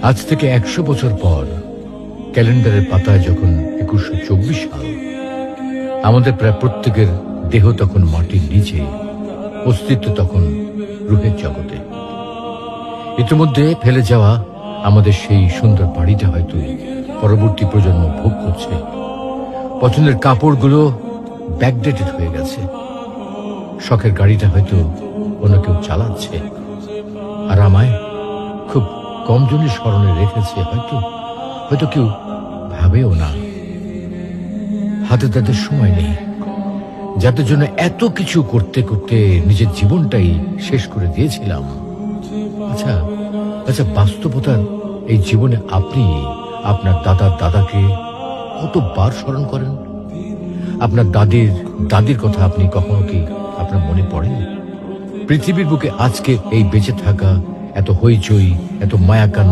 আজ থেকে 100 বছর পর ক্যালেন্ডারের পাতায় যখন 2124 সাল, আমাদের প্রায় প্রত্যেকের দেহ তখন মাটির নিচে, অস্তিত্ব তখন রূহের জগতে। ইতিমধ্যে ফেলে যাওয়া আমাদের সেই সুন্দর বাড়িটা হয়তো পরবর্তী প্রজন্ম ভোগ করছে। পছন্দের কাপড়গুলো ব্যাকডেটেড হয়ে গেছে। শখের গাড়িটা হয়তো অন্য কেউ চালাচ্ছে, আর আমায় খুব কম জনের স্মরণে রেখেছে, হয়তো কেউ ভাবেও না। হাতে তাদের সময় নেই, যাদের জন্য এত কিছু করতে করতে নিজের জীবনটাই শেষ করে দিয়েছিলাম। আচ্ছা, বাস্তবতার এই জীবনে আপনি আপনার দাদার দাদাকে কতবার স্মরণ করেন? আপনার দাদির কথা আপনি কখনো কি আপনার মনে পড়ে? পৃথিবীর বুকে আজকে এই বেঁচে থাকা, এত হইচই, এত মায়াকান্না